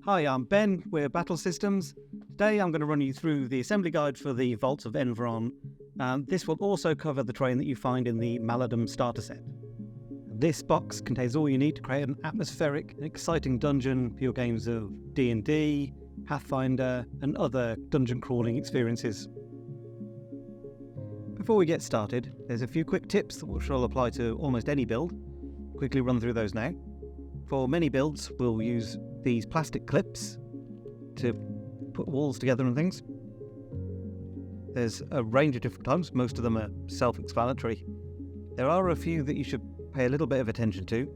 Hi, I'm Ben, we're Battle Systems. Today I'm going to run you through the assembly guide for the Vaults of Enveron. This will also cover the terrain that you find in the Maladum starter set. This box contains all you need to create an atmospheric and exciting dungeon for your games of D&D, Pathfinder, and other dungeon crawling experiences. Before we get started, there's a few quick tips which will apply to almost any build. Quickly run through those now. For many builds, we'll use these plastic clips to put walls together and things. There's a range of different types, most of them are self-explanatory. There are a few that you should pay a little bit of attention to.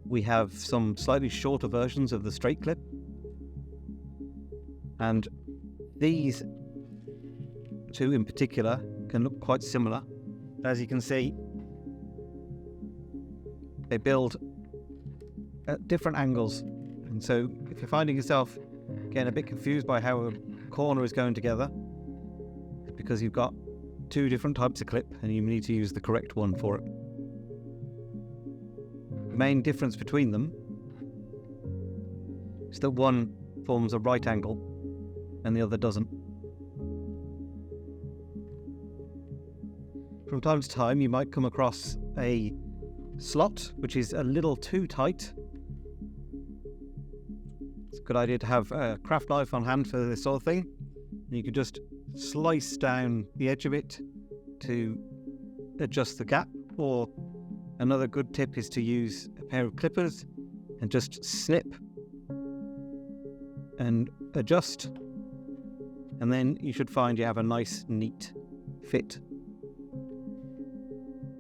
We have some slightly shorter versions of the straight clip, and these two in particular can look quite similar. As you can see, they build at different angles, and so if you're finding yourself getting a bit confused by how a corner is going together, it's because you've got two different types of clip and you need to use the correct one for it. The main difference between them is that one forms a right angle and the other doesn't. From time to time you might come across a slot which is a little too tight. It's a good idea to have a craft knife on hand for this sort of thing. You could just slice down the edge of it to adjust the gap, or another good tip is to use a pair of clippers and just snip and adjust, and then you should find you have a nice neat fit.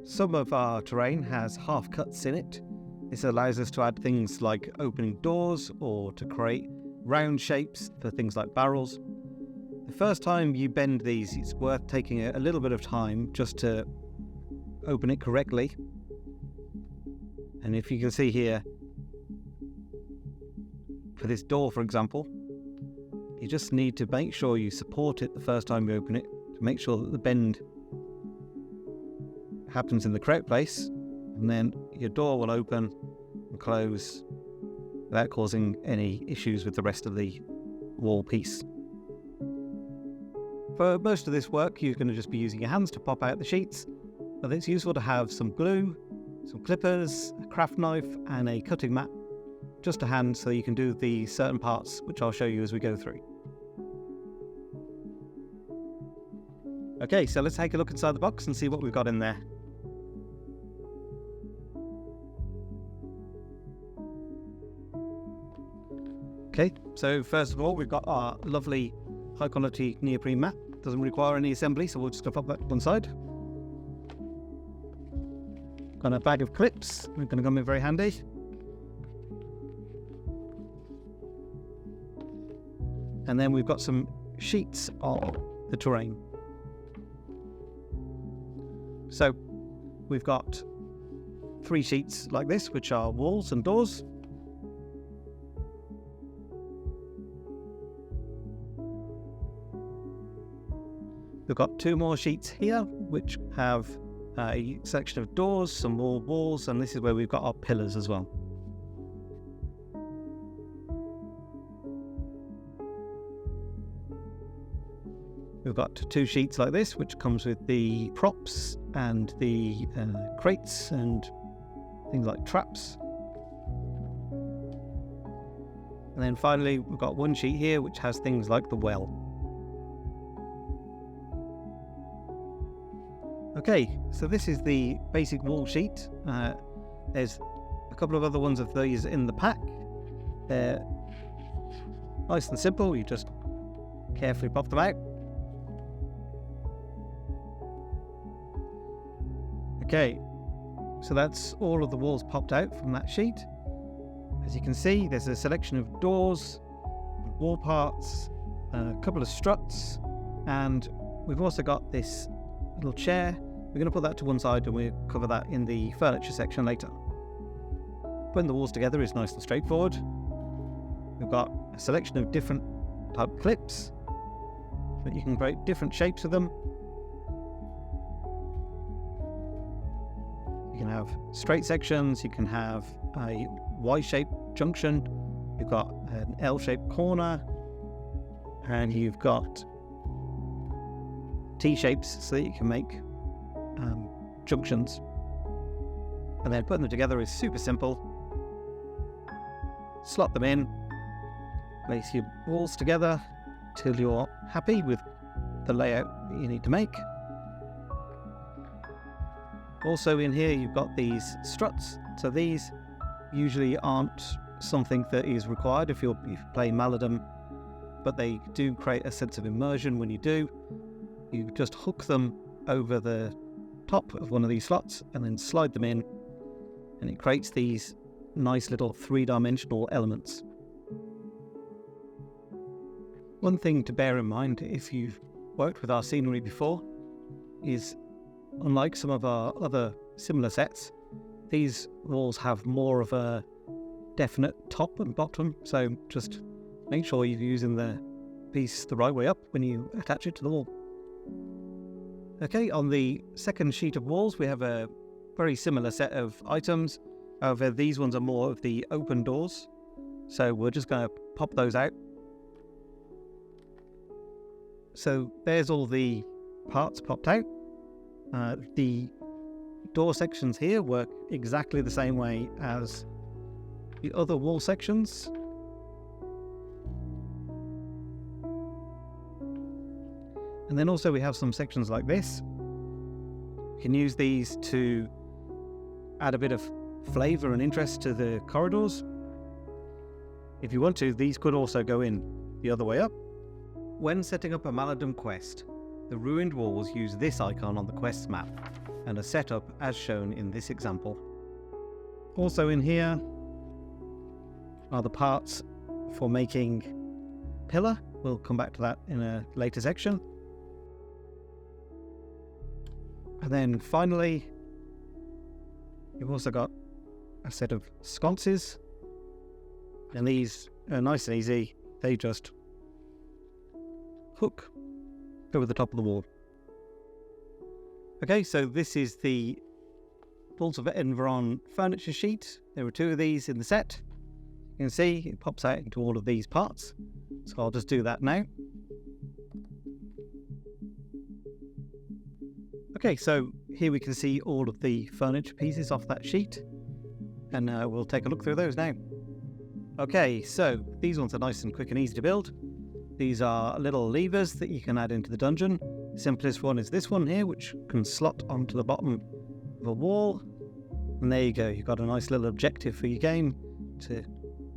Some of our terrain has half cuts in it. This allows us to add things like opening doors or to create round shapes for things like barrels. The first time you bend these, it's worth taking a little bit of time just to open it correctly. And if you can see here, for this door for example, you just need to make sure you support it the first time you open it to make sure that the bend happens in the correct place, and then your door will open and close without causing any issues with the rest of the wall piece. For most of this work you're going to just be using your hands to pop out the sheets, but it's useful to have some glue, some clippers, a craft knife and a cutting mat just to hand so you can do the certain parts which I'll show you as we go through. Okay, so let's take a look inside the box and see what we've got in there. Okay, so first of all we've got our lovely high quality neoprene mat. Doesn't require any assembly, so we'll just pop that to one side. Got a bag of clips, they're going to come in very handy. And then we've got some sheets of the terrain. So we've got 3 sheets like this, which are walls and doors. We've got 2 more sheets here, which have a section of doors, some more walls, and this is where we've got our pillars as well. We've got 2 sheets like this, which comes with the props and the crates and things like traps. And then finally, we've got 1 sheet here, which has things like the well. Okay, so this is the basic wall sheet. There's a couple of other ones of these in the pack. They're nice and simple, you just carefully pop them out. Okay, so that's all of the walls popped out from that sheet. As you can see, there's a selection of doors, wall parts, a couple of struts, and we've also got this little chair. We're going to put that to one side and we'll cover that in the furniture section later. Putting the walls together is nice and straightforward. We've got a selection of different type clips so that you can create different shapes of them. You can have straight sections, you can have a Y-shaped junction, You've got an L-shaped corner, and you've got T-shapes so that you can make junctions. And then putting them together is super simple. Slot them in, place your walls together till you're happy with the layout that you need to make. Also in here you've got these struts, so these usually aren't something that is required if you play Maladum, but they do create a sense of immersion when you do. You just hook them over the top of one of these slots and then slide them in, and it creates these nice little three-dimensional elements. One thing to bear in mind if you've worked with our scenery before is, unlike some of our other similar sets, these walls have more of a definite top and bottom, so just make sure you're using the piece the right way up when you attach it to the wall. Okay, on the second sheet of walls we have a very similar set of items. However, these ones are more of the open doors, so we're just going to pop those out. So there's all the parts popped out. The door sections here work exactly the same way as the other wall sections. And then also we have some sections like this. You can use these to add a bit of flavour and interest to the corridors. If you want to, these could also go in the other way up. When setting up a Maladum quest, the ruined walls use this icon on the quest's map and are set up as shown in this example. Also in here are the parts for making pillar. We'll come back to that in a later section. And then finally, you've also got a set of sconces, and these are nice and easy. They just hook over the top of the wall. Okay, so this is the Walls of Enveron furniture sheet. There are two of these in the set. You can see it pops out into all of these parts, so I'll just do that now. Okay, so here we can see all of the furniture pieces off that sheet, and we'll take a look through those now. Okay, so these ones are nice and quick and easy to build. These are little levers that you can add into the dungeon. The simplest one is this one here, which can slot onto the bottom of a wall. And there you go, you've got a nice little objective for your game to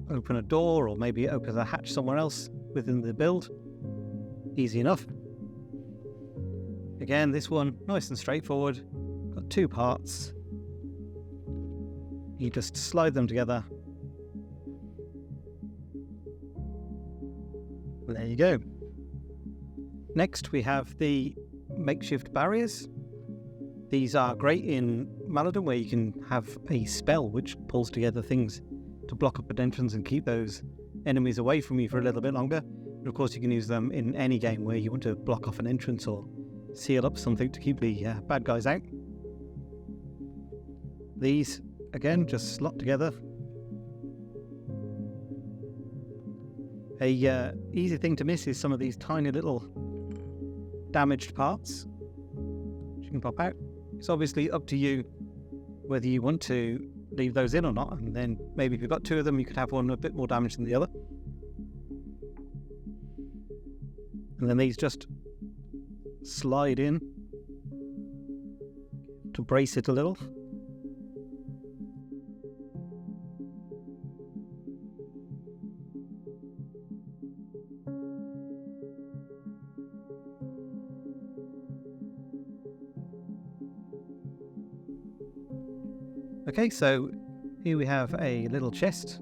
open a door, or maybe it opens a hatch somewhere else within the build. Easy enough. Again, this one, nice and straightforward. Got two parts. You just slide them together. There you go. Next we have the makeshift barriers. These are great in Maladum, where you can have a spell which pulls together things to block up an entrance and keep those enemies away from you for a little bit longer. But of course you can use them in any game where you want to block off an entrance or seal up something to keep the bad guys out. These, again, just slot together. A easy thing to miss is some of these tiny little damaged parts, which you can pop out. It's obviously up to you whether you want to leave those in or not, and then maybe if you've got two of them, you could have one a bit more damaged than the other. And then these just slide in to brace it a little. Okay, so here we have a little chest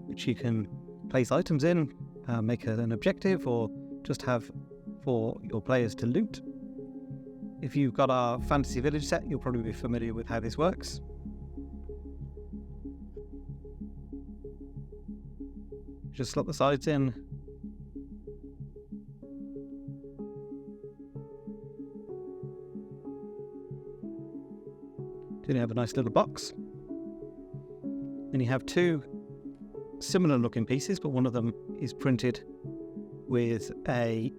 which you can place items in, make an objective, or just have for your players to loot. If you've got our Fantasy Village set, you'll probably be familiar with how this works. Just slot the sides in. Then you have a nice little box. Then you have two similar looking pieces, but one of them is printed with a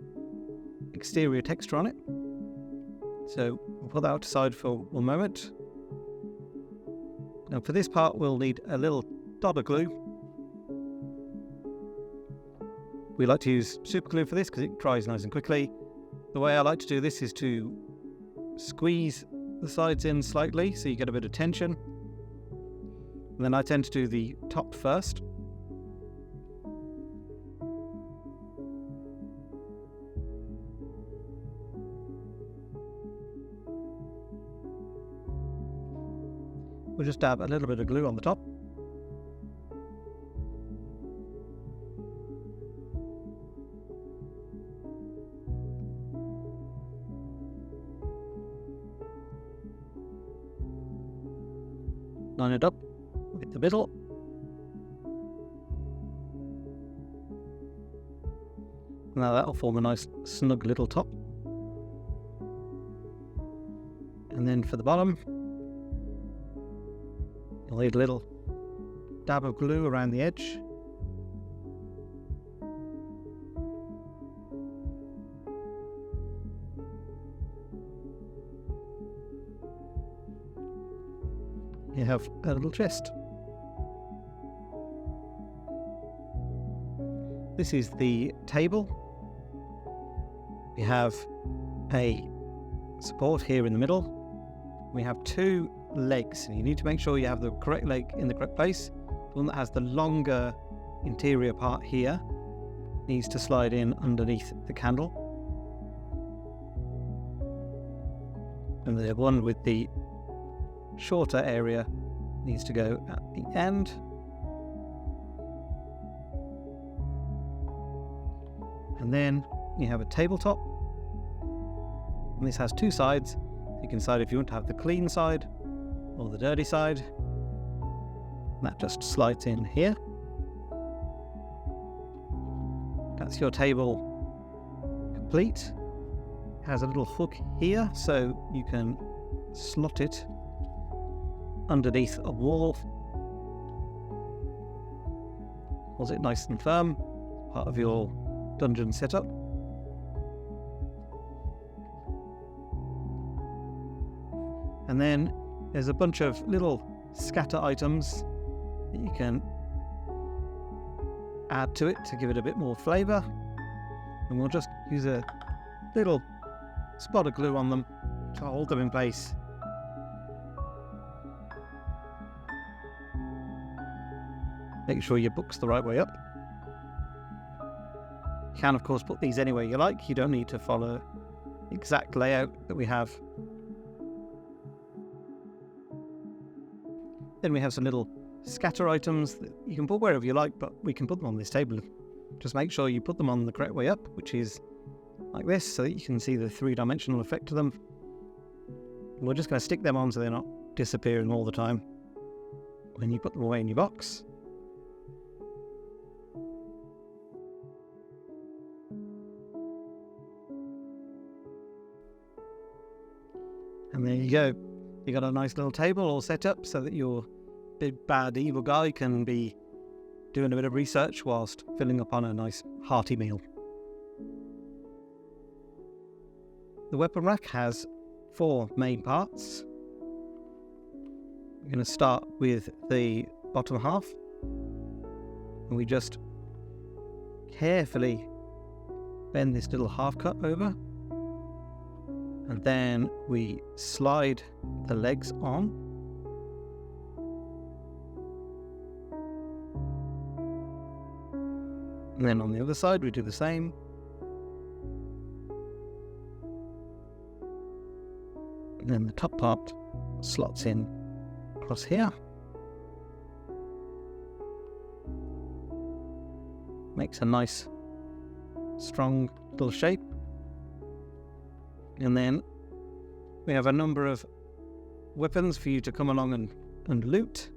exterior texture on it. So we'll put that out aside for one moment. Now for this part we'll need a little dot of glue. We like to use super glue for this because it dries nice and quickly. The way I like to do this is to squeeze the sides in slightly so you get a bit of tension. And then I tend to do the top first. We'll just dab a little bit of glue on the top. Line it up with the middle. Now that'll form a nice snug little top. And then for the bottom, you'll need a little dab of glue around the edge. You have a little chest. This is the table. We have a support here in the middle. We have two legs, and you need to make sure you have the correct leg in the correct place. The one that has the longer interior part here needs to slide in underneath the candle, and the one with the shorter area needs to go at the end. And then you have a tabletop, and this has two sides. You can decide if you want to have the clean side or the dirty side. That just slides in here. That's your table complete. It has a little hook here so you can slot it underneath a wall. Holds it nice and firm, part of your dungeon setup. And then there's a bunch of little scatter items that you can add to it to give it a bit more flavour. And we'll just use a little spot of glue on them to hold them in place. Make sure your book's the right way up. You can of course put these anywhere you like. You don't need to follow the exact layout that we have. Then we have some little scatter items that you can put wherever you like, but we can put them on this table. Just make sure you put them on the correct way up, which is like this, so that you can see the three-dimensional effect of them. We're just going to stick them on so they're not disappearing all the time when you put them away in your box. And there you go. You got a nice little table all set up so that your big bad evil guy can be doing a bit of research whilst filling up on a nice hearty meal. The weapon rack has 4 main parts. We're going to start with the bottom half, and we just carefully bend this little half cut over, and then we slide the legs on. And then on the other side we do the same. And then the top part slots in across here. Makes a nice strong little shape. And then we have a number of weapons for you to come along and loot.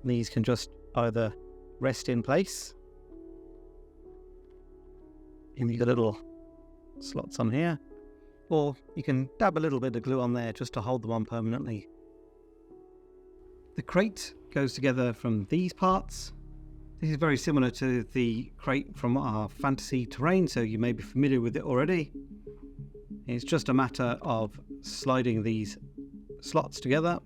These can just either rest in place, and you got little slots on here, or you can dab a little bit of glue on there just to hold them on permanently. The crate goes together from these parts. This is very similar to the crate from our fantasy terrain, so you may be familiar with it already. It's just a matter of sliding these slots together.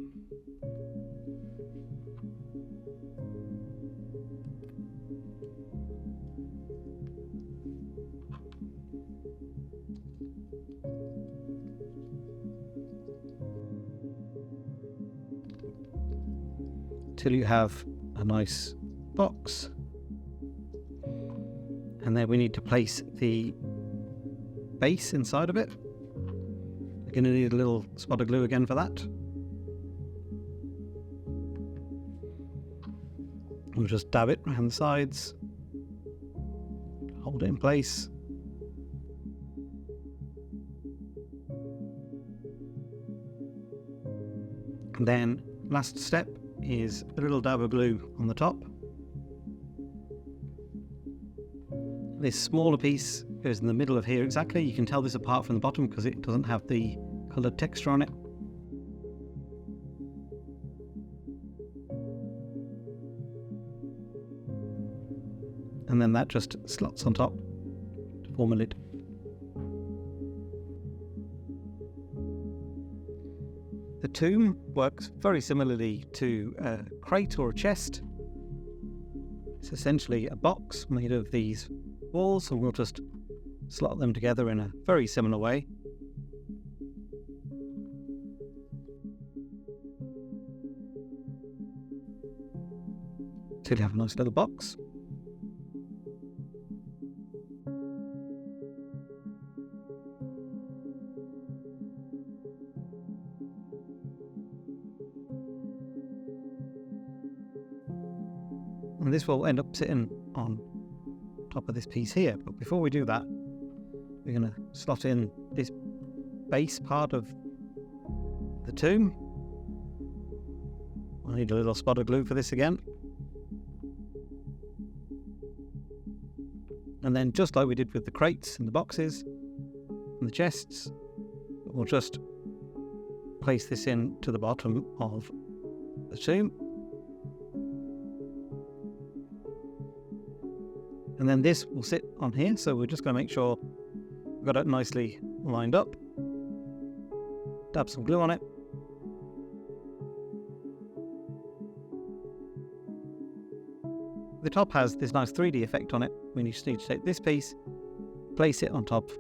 Till you have a nice box, and then we need to place the base inside of it. We're going to need a little spot of glue again for that. We'll just dab it around the sides, hold it in place. And then last step is a little dab of glue on the top. This smaller piece goes in the middle of here exactly. You can tell this apart from the bottom because it doesn't have the coloured texture on it. And then that just slots on top to form a lid. The tomb works very similarly to a crate or a chest. It's essentially a box made of these walls, and we'll just slot them together in a very similar way. Till you have a nice little box. And this will end up sitting on top of this piece here. But before we do that, we're going to slot in this base part of the tomb. I need a little spot of glue for this again. And then just like we did with the crates and the boxes and the chests, we'll just place this in to the bottom of the tomb. And then this will sit on here, so we're just going to make sure we've got it nicely lined up. Dab some glue on it. The top has this nice 3D effect on it. We just need to take this piece, place it on top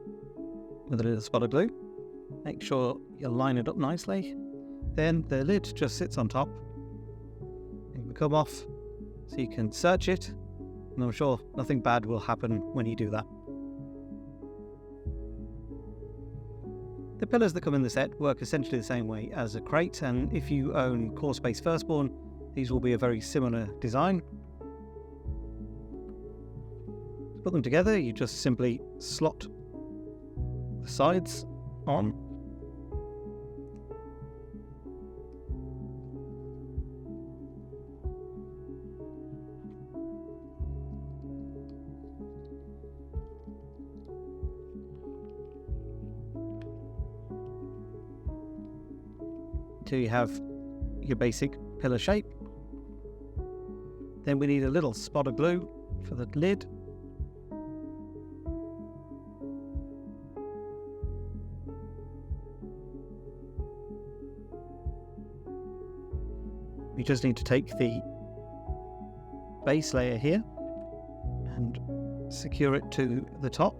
with a little spot of glue. Make sure you line it up nicely. Then the lid just sits on top. It will come off so you can search it. And I'm sure nothing bad will happen when you do that. The pillars that come in the set work essentially the same way as a crate, and if you own Core Space Firstborn, these will be a very similar design. To put them together, you just simply slot the sides on. Until you have your basic pillar shape. Then we need a little spot of glue for the lid. We just need to take the base layer here and secure it to the top.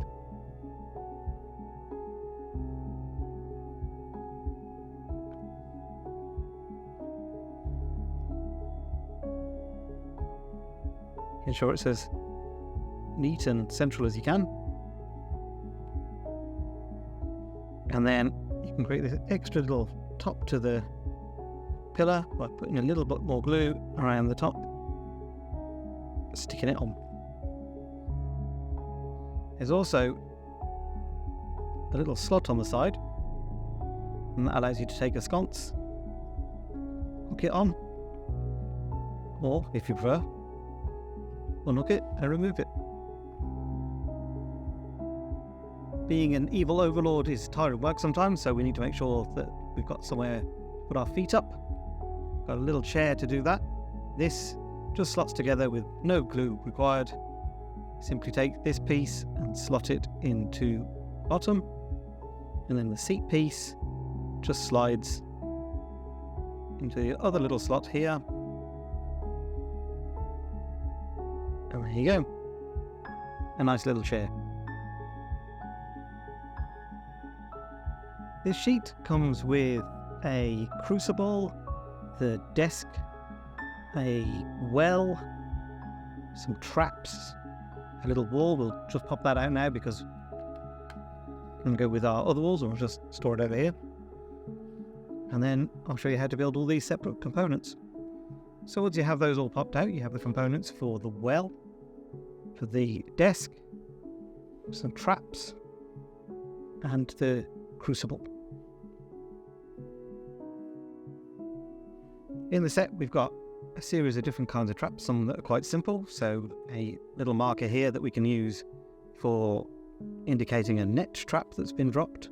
Ensure it's as neat and central as you can. And then you can create this extra little top to the pillar by putting a little bit more glue around the top, sticking it on. There's also a little slot on the side, and that allows you to take a sconce, hook it on, or if you prefer, unhook it and remove it. Being an evil overlord is tiring work sometimes, so we need to make sure that we've got somewhere to put our feet up. got a little chair to do that. This just slots together with no glue required. Simply take this piece and slot it into bottom, and then the seat piece just slides into the other little slot here. And there you go. A nice little chair. This sheet comes with a crucible, the desk, a well, some traps, a little wall. We'll just pop that out now because we're going to go with our other walls, or we'll just store it over here. And then I'll show you how to build all these separate components. So once you have those all popped out, you have the components for the well, for the desk, some traps, and the crucible. In the set, we've got a series of different kinds of traps, some that are quite simple. So a little marker here that we can use for indicating a net trap that's been dropped,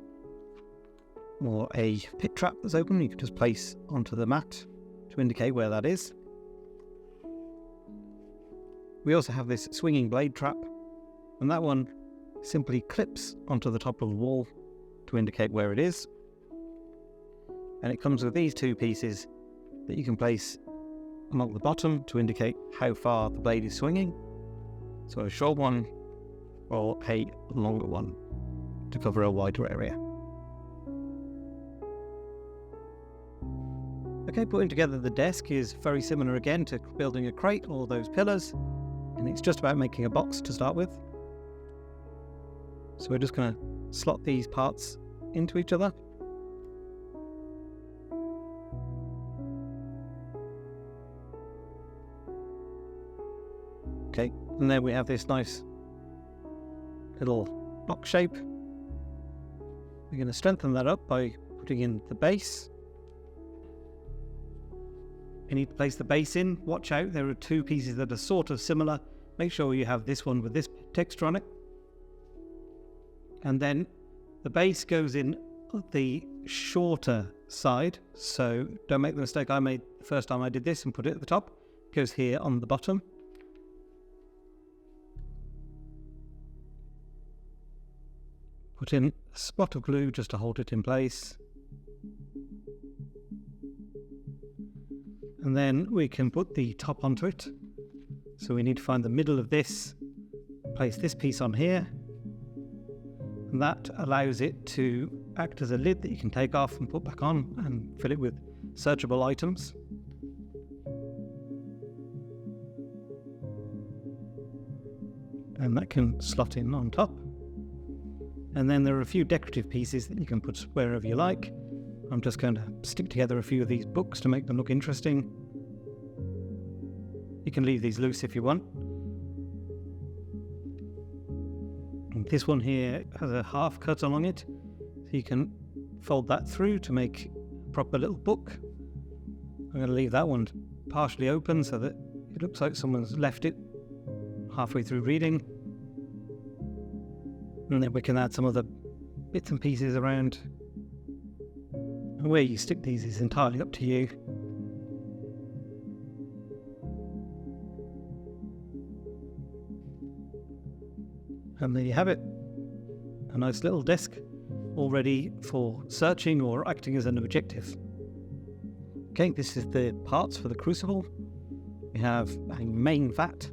or a pit trap that's open. You can just place onto the mat to indicate where that is. We also have this swinging blade trap, and that one simply clips onto the top of the wall to indicate where it is. And it comes with these two pieces that you can place along the bottom to indicate how far the blade is swinging. So a short one or a longer one to cover a wider area. Okay, putting together the desk is very similar again to building a crate, all those pillars, and it's just about making a box to start with. So we're just going to slot these parts into each other. Okay, and then we have this nice little box shape. We're going to strengthen that up by putting in the base. You need to place the base in. Watch out, there are two pieces that are sort of similar. Make sure you have this one with this texture on it. And then the base goes in the shorter side, so don't make the mistake I made the first time I did this and put it at the top. It goes here on the bottom. Put in a spot of glue just to hold it in place. And then we can put the top onto it. So we need to find the middle of this, place this piece on here, and that allows it to act as a lid that you can take off and put back on and fill it with searchable items. And that can slot in on top. And then there are a few decorative pieces that you can put wherever you like. I'm just going to stick together a few of these books to make them look interesting. You can leave these loose if you want. And this one here has a half cut along it, so you can fold that through to make a proper little book. I'm going to leave that one partially open so that it looks like someone's left it halfway through reading. And then we can add some other bits and pieces around. And where you stick these is entirely up to you. And there you have it. A nice little desk, all ready for searching or acting as an objective. Okay, this is the parts for the Crucible. We have a main vat,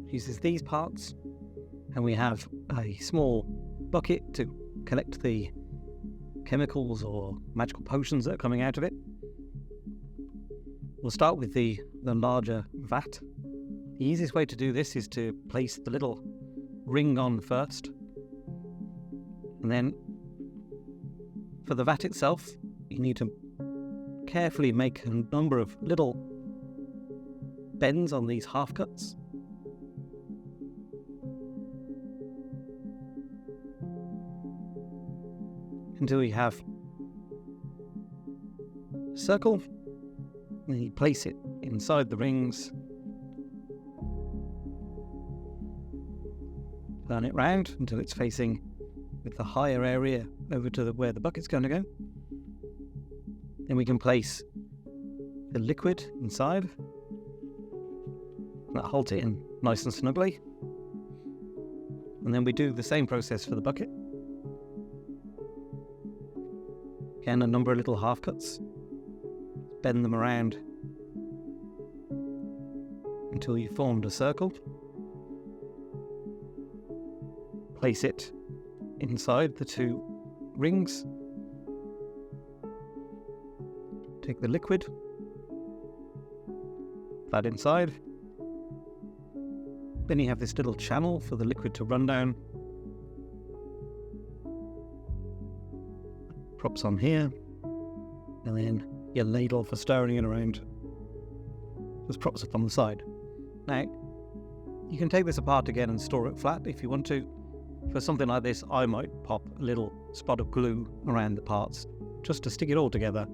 uses these parts. And we have a small bucket to collect the chemicals or magical potions that are coming out of it. We'll start with the larger vat. The easiest way to do this is to place the little ring on first. And then for the vat itself, you need to carefully make a number of little bends on these half cuts. Until you have a circle, and then you place it inside the rings, turn it round until it's facing with the higher area over to where the bucket's going to go. Then we can place the liquid inside. That holds it in nice and snugly. And then we do the same process for the bucket. Again, a number of little half cuts. Bend them around until you've formed a circle. Place it inside the two rings. Take the liquid, that inside. Then you have this little channel for the liquid to run down. Props on here, and then your ladle for stirring it around just props up on the side. Now, you can take this apart again and store it flat if you want to. For something like this, I might pop a little spot of glue around the parts just to stick it all together.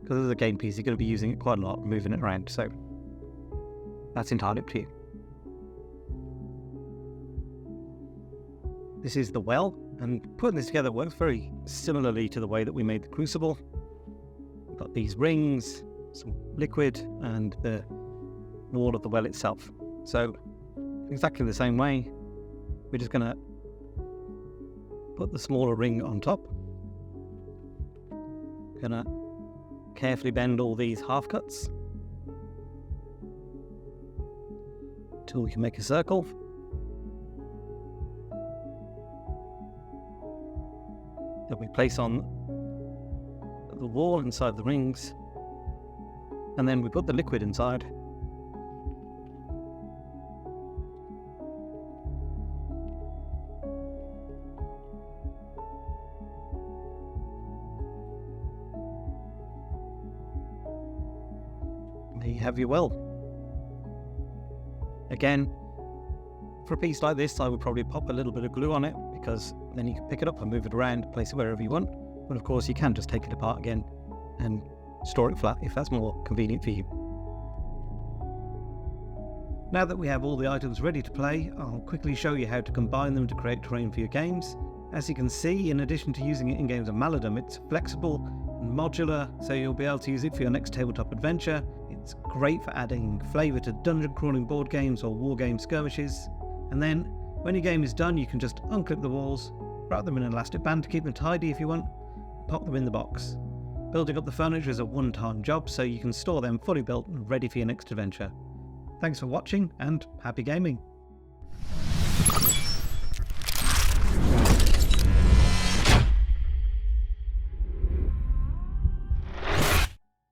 Because as a game piece, you're going to be using it quite a lot, moving it around, so that's entirely up to you. This is the well, and putting this together works very similarly to the way that we made the Crucible. We've got these rings, some liquid, and the wall of the well itself. So, exactly the same way, we're just going to put the smaller ring on top. Going to carefully bend all these half cuts until we can make a circle. That we place on the wall inside the rings, and then we put the liquid inside. There you have your well. Again, for a piece like this, I would probably pop a little bit of glue on it, because then you can pick it up and move it around, place it wherever you want. But of course, you can just take it apart again and store it flat if that's more convenient for you. Now that we have all the items ready to play, I'll quickly show you how to combine them to create terrain for your games. As you can see, in addition to using it in games of Maladum, it's flexible and modular, so you'll be able to use it for your next tabletop adventure. It's great for adding flavour to dungeon crawling board games or war game skirmishes. And then, when your game is done, you can just unclip the walls, wrap them in an elastic band to keep them tidy if you want, pop them in the box. Building up the furniture is a one-time job, so you can store them fully built and ready for your next adventure. Thanks for watching, and happy gaming!